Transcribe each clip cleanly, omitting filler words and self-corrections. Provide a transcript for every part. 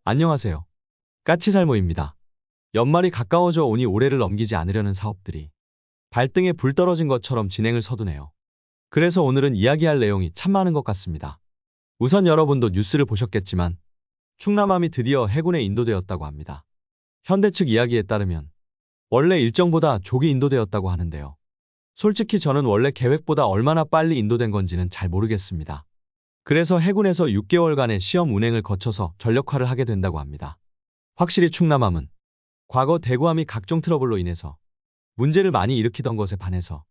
안녕하세요. 까치살모입니다. 연말이 가까워져 오니 올해를 넘기지 않으려는 사업들이 발등에 불 떨어진 것처럼 진행을 서두네요. 그래서 오늘은 이야기할 내용이 참 많은 것 같습니다. 우선 여러분도 뉴스를 보셨겠지만 충남함이 드디어 해군에 인도되었다고 합니다. 현대 측 이야기에 따르면 원래 일정보다 조기 인도되었다고 하는데요. 솔직히 저는 원래 계획보다 얼마나 빨리 인도된 건지는 잘 모르겠습니다. 그래서 해군에서 6개월간의 시험 운행을 거쳐서 전력화를 하게 된다고 합니다. 확실히 충남함은 과거 대구함이 각종 트러블로 인해서 문제를 많이 일으키던 것에 반해서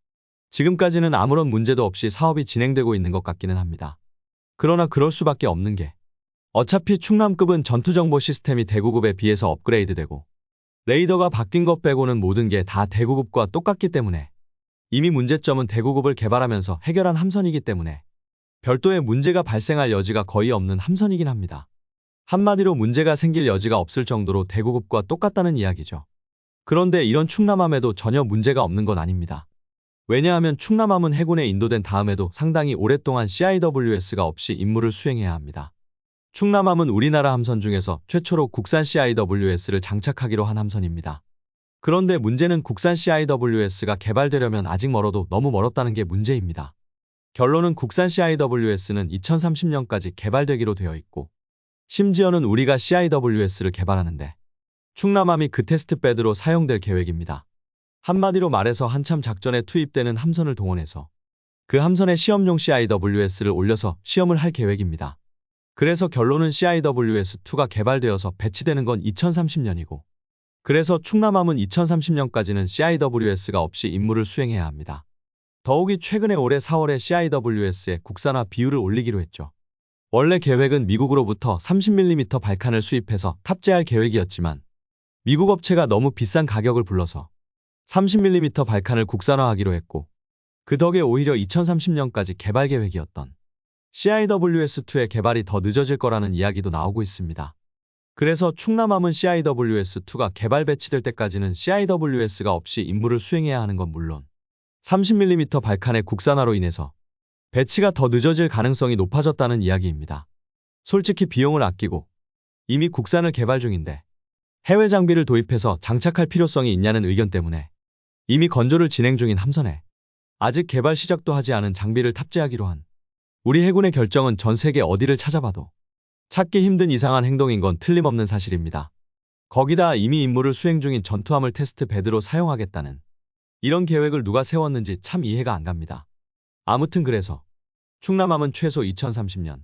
지금까지는 아무런 문제도 없이 사업이 진행되고 있는 것 같기는 합니다. 그러나 그럴 수밖에 없는 게 어차피 충남급은 전투정보 시스템이 대구급에 비해서 업그레이드되고 레이더가 바뀐 것 빼고는 모든 게 다 대구급과 똑같기 때문에 이미 문제점은 대구급을 개발하면서 해결한 함선이기 때문에 별도의 문제가 발생할 여지가 거의 없는 함선이긴 합니다. 한마디로 문제가 생길 여지가 없을 정도로 대구급과 똑같다는 이야기죠. 그런데 이런 충남함에도 전혀 문제가 없는 건 아닙니다. 왜냐하면 충남함은 해군에 인도된 다음에도 상당히 오랫동안 CIWS가 없이 임무를 수행해야 합니다. 충남함은 우리나라 함선 중에서 최초로 국산 CIWS를 장착하기로 한 함선입니다. 그런데 문제는 국산 CIWS가 개발되려면 아직 멀어도 너무 멀었다는 게 문제입니다. 결론은 국산 CIWS는 2030년까지 개발되기로 되어 있고 심지어는 우리가 CIWS를 개발하는데 충남함이 그 테스트베드로 사용될 계획입니다. 한마디로 말해서 한참 작전에 투입되는 함선을 동원해서 그 함선에 시험용 CIWS를 올려서 시험을 할 계획입니다. 그래서 결론은 CIWS2가 개발되어서 배치되는 건 2030년이고 그래서 충남함은 2030년까지는 CIWS가 없이 임무를 수행해야 합니다. 더욱이 최근에 올해 4월에 CIWS의 국산화 비율을 올리기로 했죠. 원래 계획은 미국으로부터 30mm 발칸을 수입해서 탑재할 계획이었지만 미국 업체가 너무 비싼 가격을 불러서 30mm 발칸을 국산화하기로 했고 그 덕에 오히려 2030년까지 개발 계획이었던 CIWS2의 개발이 더 늦어질 거라는 이야기도 나오고 있습니다. 그래서 충남함은 CIWS2가 개발 배치될 때까지는 CIWS가 없이 임무를 수행해야 하는 건 물론 30mm 발칸의 국산화로 인해서 배치가 더 늦어질 가능성이 높아졌다는 이야기입니다. 솔직히 비용을 아끼고 이미 국산을 개발 중인데 해외 장비를 도입해서 장착할 필요성이 있냐는 의견 때문에 이미 건조를 진행 중인 함선에 아직 개발 시작도 하지 않은 장비를 탑재하기로 한 우리 해군의 결정은 전 세계 어디를 찾아봐도 찾기 힘든 이상한 행동인 건 틀림없는 사실입니다. 거기다 이미 임무를 수행 중인 전투함을 테스트 베드로 사용하겠다는 이런 계획을 누가 세웠는지 참 이해가 안 갑니다. 아무튼 그래서 충남함은 최소 2030년,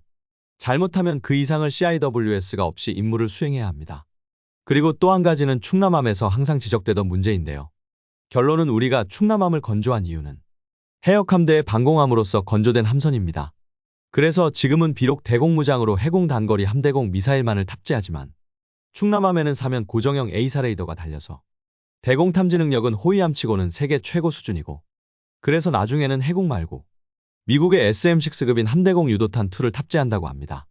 잘못하면 그 이상을 CIWS가 없이 임무를 수행해야 합니다. 그리고 또 한 가지는 충남함에서 항상 지적되던 문제인데요. 결론은 우리가 충남함을 건조한 이유는 해역함대의 방공함으로써 건조된 함선입니다. 그래서 지금은 비록 대공무장으로 해공 단거리 함대공 미사일만을 탑재하지만 충남함에는 사면 고정형 A사 레이더가 달려서 대공 탐지 능력은 호위함치고는 세계 최고 수준이고 그래서 나중에는 해공 말고 미국의 SM6급인 함대공 유도탄2를 탑재한다고 합니다.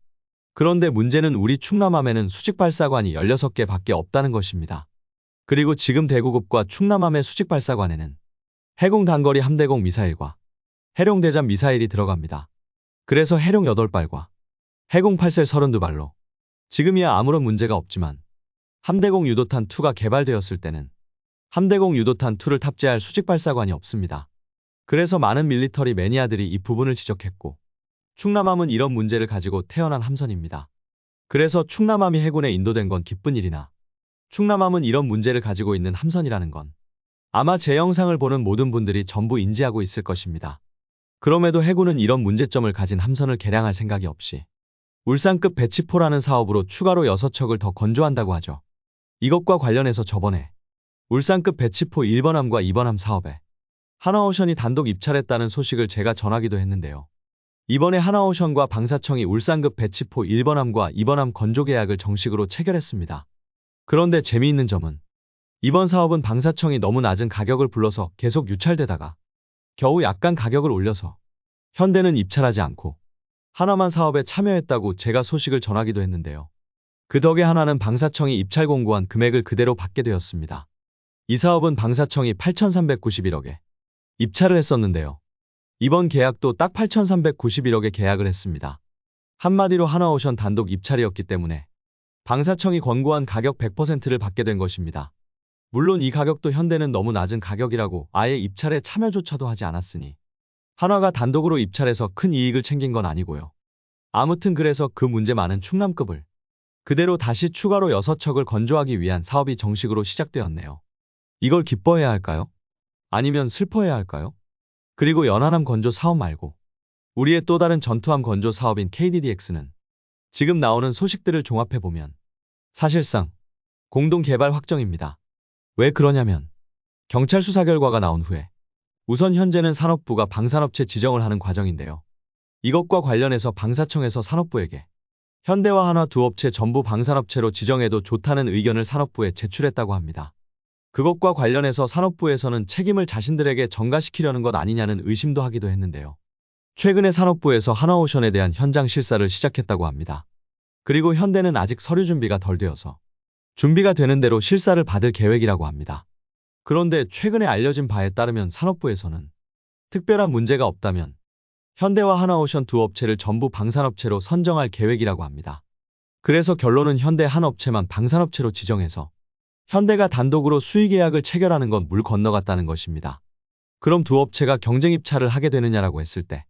그런데 문제는 우리 충남함에는 수직발사관이 16개 밖에 없다는 것입니다. 그리고 지금 대구급과 충남함의 수직발사관에는 해공 단거리 함대공 미사일과 해룡 대잠 미사일이 들어갑니다. 그래서 해룡 8발과 해공 8셀 32발로 지금이야 아무런 문제가 없지만 함대공 유도탄2가 개발되었을 때는 함대공 유도탄2를 탑재할 수직발사관이 없습니다. 그래서 많은 밀리터리 매니아들이 이 부분을 지적했고 충남함은 이런 문제를 가지고 태어난 함선입니다. 그래서 충남함이 해군에 인도된 건 기쁜 일이나 충남함은 이런 문제를 가지고 있는 함선이라는 건 아마 제 영상을 보는 모든 분들이 전부 인지하고 있을 것입니다. 그럼에도 해군은 이런 문제점을 가진 함선을 개량할 생각이 없이 울산급 배치포라는 사업으로 추가로 6척을 더 건조한다고 하죠. 이것과 관련해서 저번에 울산급 배치포 1번함과 2번함 사업에 하나오션이 단독 입찰했다는 소식을 제가 전하기도 했는데요. 이번에 하나오션과 방사청이 울산급 배치포 1번함과 2번함 건조 계약을 정식으로 체결했습니다. 그런데 재미있는 점은 이번 사업은 방사청이 너무 낮은 가격을 불러서 계속 유찰되다가 겨우 약간 가격을 올려서 현대는 입찰하지 않고 하나만 사업에 참여했다고 제가 소식을 전하기도 했는데요. 그 덕에 하나는 방사청이 입찰 공고한 금액을 그대로 받게 되었습니다. 이 사업은 방사청이 8,391억에 입찰을 했었는데요. 이번 계약도 딱 8,391억에 계약을 했습니다. 한마디로 하나오션 단독 입찰이었기 때문에 방사청이 권고한 가격 100%를 받게 된 것입니다. 물론 이 가격도 현대는 너무 낮은 가격이라고 아예 입찰에 참여조차도 하지 않았으니 한화가 단독으로 입찰해서 큰 이익을 챙긴 건 아니고요. 아무튼 그래서 그 문제 많은 충남급을 그대로 다시 추가로 6척을 건조하기 위한 사업이 정식으로 시작되었네요. 이걸 기뻐해야 할까요? 아니면 슬퍼해야 할까요? 그리고 연하남 건조 사업 말고 우리의 또 다른 전투함 건조 사업인 KDDX는 지금 나오는 소식들을 종합해보면 사실상 공동 개발 확정입니다. 왜 그러냐면 경찰 수사 결과가 나온 후에 우선 현재는 산업부가 방산업체 지정을 하는 과정인데요. 이것과 관련해서 방사청에서 산업부에게 현대와 한화 두 업체 전부 방산업체로 지정해도 좋다는 의견을 산업부에 제출했다고 합니다. 그것과 관련해서 산업부에서는 책임을 자신들에게 전가시키려는 것 아니냐는 의심도 하기도 했는데요. 최근에 산업부에서 한화오션에 대한 현장 실사를 시작했다고 합니다. 그리고 현대는 아직 서류 준비가 덜 되어서 준비가 되는 대로 실사를 받을 계획이라고 합니다. 그런데 최근에 알려진 바에 따르면 산업부에서는 특별한 문제가 없다면 현대와 한화오션 두 업체를 전부 방산업체로 선정할 계획이라고 합니다. 그래서 결론은 현대 한 업체만 방산업체로 지정해서 현대가 단독으로 수의계약을 체결하는 건 물 건너갔다는 것입니다. 그럼 두 업체가 경쟁 입찰을 하게 되느냐라고 했을 때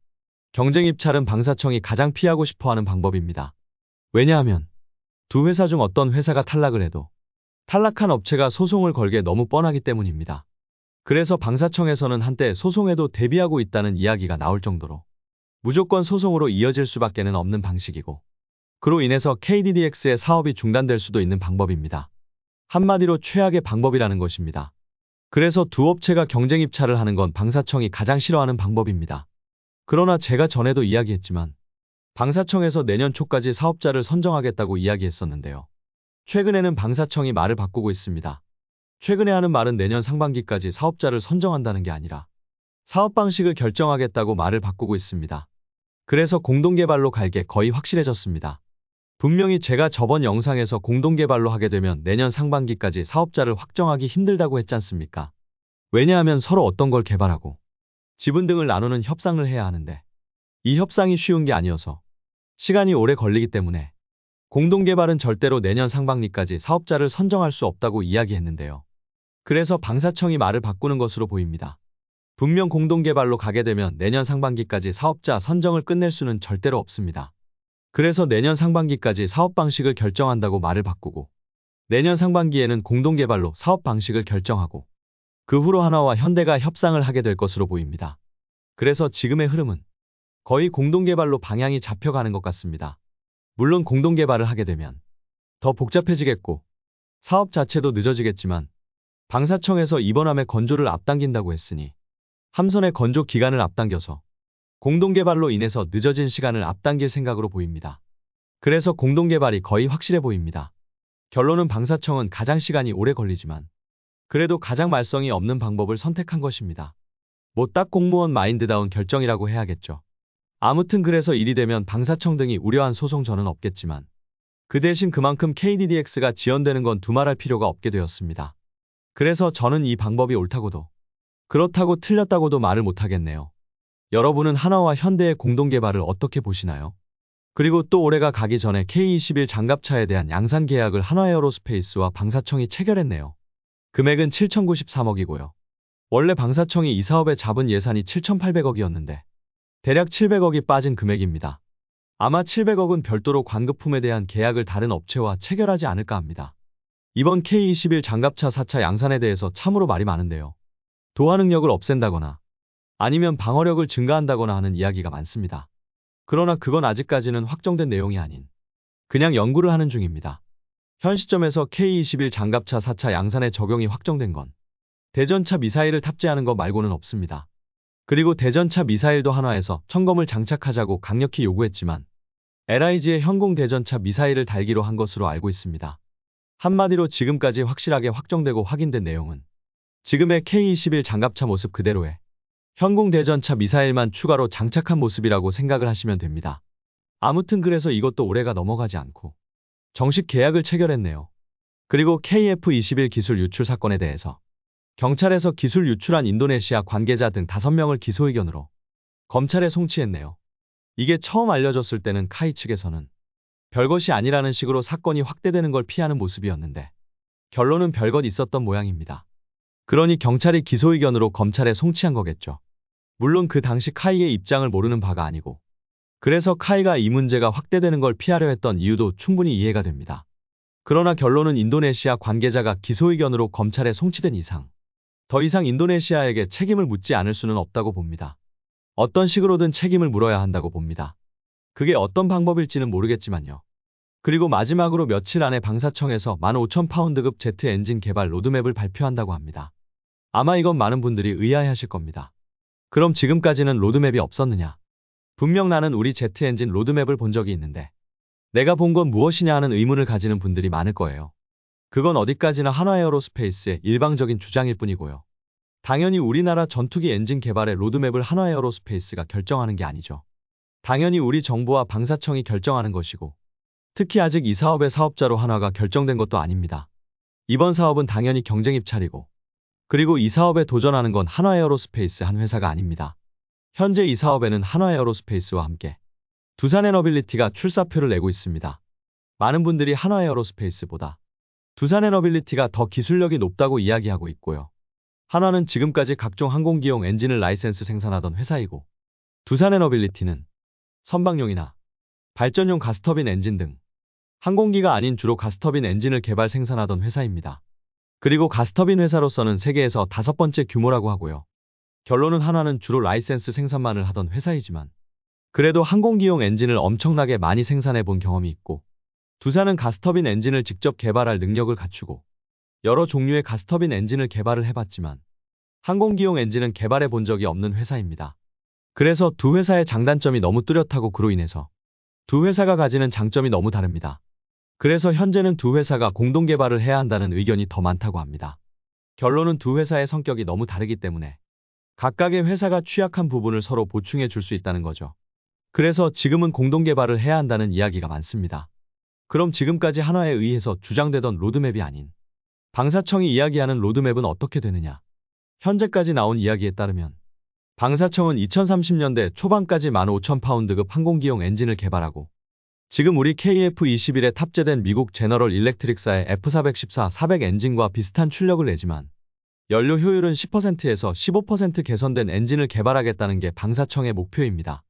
경쟁 입찰은 방사청이 가장 피하고 싶어하는 방법입니다. 왜냐하면 두 회사 중 어떤 회사가 탈락을 해도 탈락한 업체가 소송을 걸게 너무 뻔하기 때문입니다. 그래서 방사청에서는 한때 소송에도 대비하고 있다는 이야기가 나올 정도로 무조건 소송으로 이어질 수밖에는 없는 방식이고 그로 인해서 KDDX의 사업이 중단될 수도 있는 방법입니다. 한마디로 최악의 방법이라는 것입니다. 그래서 두 업체가 경쟁 입찰을 하는 건 방사청이 가장 싫어하는 방법입니다. 그러나 제가 전에도 이야기했지만 방사청에서 내년 초까지 사업자를 선정하겠다고 이야기했었는데요. 최근에는 방사청이 말을 바꾸고 있습니다. 최근에 하는 말은 내년 상반기까지 사업자를 선정한다는 게 아니라 사업 방식을 결정하겠다고 말을 바꾸고 있습니다. 그래서 공동개발로 갈 게 거의 확실해졌습니다. 분명히 제가 저번 영상에서 공동개발로 하게 되면 내년 상반기까지 사업자를 확정하기 힘들다고 했지 않습니까? 왜냐하면 서로 어떤 걸 개발하고 지분 등을 나누는 협상을 해야 하는데 이 협상이 쉬운 게 아니어서 시간이 오래 걸리기 때문에 공동개발은 절대로 내년 상반기까지 사업자를 선정할 수 없다고 이야기했는데요. 그래서 방사청이 말을 바꾸는 것으로 보입니다. 분명 공동개발로 가게 되면 내년 상반기까지 사업자 선정을 끝낼 수는 절대로 없습니다. 그래서 내년 상반기까지 사업 방식을 결정한다고 말을 바꾸고 내년 상반기에는 공동개발로 사업 방식을 결정하고 그 후로 한화와 현대가 협상을 하게 될 것으로 보입니다. 그래서 지금의 흐름은 거의 공동개발로 방향이 잡혀가는 것 같습니다. 물론 공동개발을 하게 되면 더 복잡해지겠고 사업 자체도 늦어지겠지만 방사청에서 이번 함의 건조를 앞당긴다고 했으니 함선의 건조 기간을 앞당겨서 공동개발로 인해서 늦어진 시간을 앞당길 생각으로 보입니다. 그래서 공동개발이 거의 확실해 보입니다. 결론은 방사청은 가장 시간이 오래 걸리지만 그래도 가장 말썽이 없는 방법을 선택한 것입니다. 뭐 딱 공무원 마인드다운 결정이라고 해야겠죠. 아무튼 그래서 일이 되면 방사청 등이 우려한 소송 저는 없겠지만 그 대신 그만큼 KDDX가 지연되는 건 두말할 필요가 없게 되었습니다. 그래서 저는 이 방법이 옳다고도 그렇다고 틀렸다고도 말을 못하겠네요. 여러분은 한화와 현대의 공동개발을 어떻게 보시나요? 그리고 또 올해가 가기 전에 K21 장갑차에 대한 양산 계약을 한화에어로스페이스와 방사청이 체결했네요. 금액은 7,093억이고요. 원래 방사청이 이 사업에 잡은 예산이 7,800억이었는데 대략 700억이 빠진 금액입니다. 아마 700억은 별도로 관급품에 대한 계약을 다른 업체와 체결하지 않을까 합니다. 이번 K21 장갑차 4차 양산에 대해서 참으로 말이 많은데요. 도하 능력을 없앤다거나 아니면 방어력을 증가한다거나 하는 이야기가 많습니다. 그러나 그건 아직까지는 확정된 내용이 아닌 그냥 연구를 하는 중입니다. 현 시점에서 K21 장갑차 4차 양산의 적용이 확정된 건 대전차 미사일을 탑재하는 것 말고는 없습니다. 그리고 대전차 미사일도 한화에서 청검을 장착하자고 강력히 요구했지만 LIG의 현공 대전차 미사일을 달기로 한 것으로 알고 있습니다. 한마디로 지금까지 확실하게 확정되고 확인된 내용은 지금의 K21 장갑차 모습 그대로의 현공 대전차 미사일만 추가로 장착한 모습이라고 생각을 하시면 됩니다. 아무튼 그래서 이것도 올해가 넘어가지 않고 정식 계약을 체결했네요. 그리고 KF-21 기술 유출 사건에 대해서 경찰에서 기술 유출한 인도네시아 관계자 등 5명을 기소 의견으로 검찰에 송치했네요. 이게 처음 알려졌을 때는 카이 측에서는 별것이 아니라는 식으로 사건이 확대되는 걸 피하는 모습이었는데 결론은 별것 있었던 모양입니다. 그러니 경찰이 기소 의견으로 검찰에 송치한 거겠죠. 물론 그 당시 카이의 입장을 모르는 바가 아니고 그래서 카이가 이 문제가 확대되는 걸 피하려 했던 이유도 충분히 이해가 됩니다. 그러나 결론은 인도네시아 관계자가 기소 의견으로 검찰에 송치된 이상 더 이상 인도네시아에게 책임을 묻지 않을 수는 없다고 봅니다. 어떤 식으로든 책임을 물어야 한다고 봅니다. 그게 어떤 방법일지는 모르겠지만요. 그리고 마지막으로 며칠 안에 방사청에서 15,000파운드급 제트 엔진 개발 로드맵을 발표한다고 합니다. 아마 이건 많은 분들이 의아해하실 겁니다. 그럼 지금까지는 로드맵이 없었느냐? 분명 나는 우리 제트 엔진 로드맵을 본 적이 있는데 내가 본 건 무엇이냐 하는 의문을 가지는 분들이 많을 거예요. 그건 어디까지나 한화에어로스페이스의 일방적인 주장일 뿐이고요. 당연히 우리나라 전투기 엔진 개발의 로드맵을 한화에어로스페이스가 결정하는 게 아니죠. 당연히 우리 정부와 방사청이 결정하는 것이고 특히 아직 이 사업의 사업자로 한화가 결정된 것도 아닙니다. 이번 사업은 당연히 경쟁 입찰이고 그리고 이 사업에 도전하는 건 한화에어로스페이스 한 회사가 아닙니다. 현재 이 사업에는 한화에어로스페이스와 함께 두산에너빌리티가 출사표를 내고 있습니다. 많은 분들이 한화에어로스페이스보다 두산에너빌리티가 더 기술력이 높다고 이야기하고 있고요. 한화는 지금까지 각종 항공기용 엔진을 라이센스 생산하던 회사이고 두산에너빌리티는 선박용이나 발전용 가스터빈 엔진 등 항공기가 아닌 주로 가스터빈 엔진을 개발 생산하던 회사입니다. 그리고 가스터빈 회사로서는 세계에서 5번째 규모라고 하고요. 결론은 한화는 주로 라이센스 생산만을 하던 회사이지만 그래도 항공기용 엔진을 엄청나게 많이 생산해 본 경험이 있고 두산은 가스터빈 엔진을 직접 개발할 능력을 갖추고 여러 종류의 가스터빈 엔진을 개발을 해봤지만 항공기용 엔진은 개발해 본 적이 없는 회사입니다. 그래서 두 회사의 장단점이 너무 뚜렷하고 그로 인해서 두 회사가 가지는 장점이 너무 다릅니다. 그래서 현재는 두 회사가 공동 개발을 해야 한다는 의견이 더 많다고 합니다. 결론은 두 회사의 성격이 너무 다르기 때문에 각각의 회사가 취약한 부분을 서로 보충해 줄 수 있다는 거죠. 그래서 지금은 공동 개발을 해야 한다는 이야기가 많습니다. 그럼 지금까지 한화에 의해서 주장되던 로드맵이 아닌 방사청이 이야기하는 로드맵은 어떻게 되느냐? 현재까지 나온 이야기에 따르면 방사청은 2030년대 초반까지 15,000파운드급 항공기용 엔진을 개발하고 지금 우리 KF-21에 탑재된 미국 제너럴 일렉트릭사의 F414, 400 엔진과 비슷한 출력을 내지만 연료 효율은 10%에서 15% 개선된 엔진을 개발하겠다는 게 방사청의 목표입니다.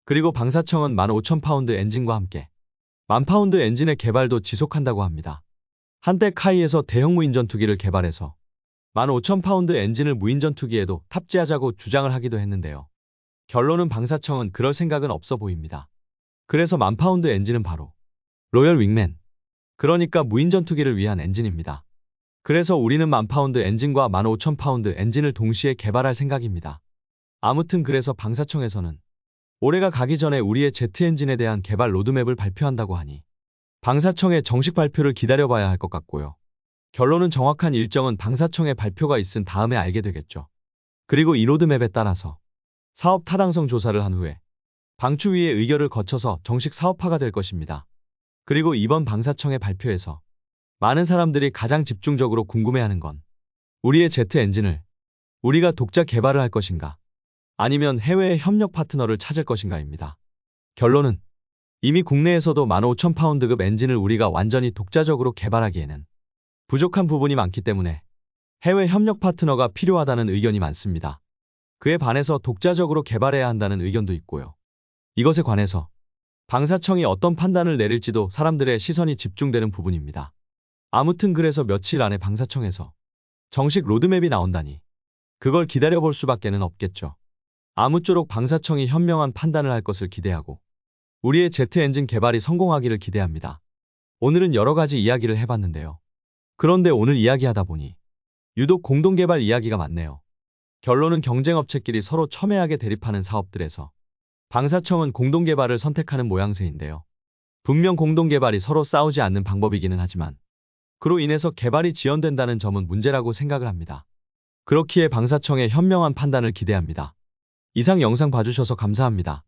그리고 방사청은 15,000파운드 엔진과 함께 10,000파운드 엔진의 개발도 지속한다고 합니다. 한때 카이에서 대형 무인전투기를 개발해서 15,000파운드 엔진을 무인전투기에도 탑재하자고 주장을 하기도 했는데요. 결론은 방사청은 그럴 생각은 없어 보입니다. 그래서 10,000파운드 엔진은 바로 로열 윙맨, 그러니까 무인전투기를 위한 엔진입니다. 그래서 우리는 10,000파운드 엔진과 15,000파운드 엔진을 동시에 개발할 생각입니다. 아무튼 그래서 방사청에서는 올해가 가기 전에 우리의 제트 엔진에 대한 개발 로드맵을 발표한다고 하니 방사청의 정식 발표를 기다려봐야 할 것 같고요. 결론은 정확한 일정은 방사청의 발표가 있은 다음에 알게 되겠죠. 그리고 이 로드맵에 따라서 사업 타당성 조사를 한 후에 방추위의 의결을 거쳐서 정식 사업화가 될 것입니다. 그리고 이번 방사청의 발표에서 많은 사람들이 가장 집중적으로 궁금해하는 건 우리의 제트 엔진을 우리가 독자 개발을 할 것인가 아니면 해외의 협력 파트너를 찾을 것인가입니다. 결론은 이미 국내에서도 15,000파운드급 엔진을 우리가 완전히 독자적으로 개발하기에는 부족한 부분이 많기 때문에 해외 협력 파트너가 필요하다는 의견이 많습니다. 그에 반해서 독자적으로 개발해야 한다는 의견도 있고요. 이것에 관해서 방사청이 어떤 판단을 내릴지도 사람들의 시선이 집중되는 부분입니다. 아무튼 그래서 며칠 안에 방사청에서 정식 로드맵이 나온다니 그걸 기다려볼 수밖에는 없겠죠. 아무쪼록 방사청이 현명한 판단을 할 것을 기대하고 우리의 제트 엔진 개발이 성공하기를 기대합니다. 오늘은 여러 가지 이야기를 해봤는데요. 그런데 오늘 이야기하다 보니 유독 공동개발 이야기가 많네요. 결론은 경쟁업체끼리 서로 첨예하게 대립하는 사업들에서 방사청은 공동개발을 선택하는 모양새인데요. 분명 공동개발이 서로 싸우지 않는 방법이기는 하지만 그로 인해서 개발이 지연된다는 점은 문제라고 생각을 합니다. 그렇기에 방사청의 현명한 판단을 기대합니다. 이상 영상 봐주셔서 감사합니다.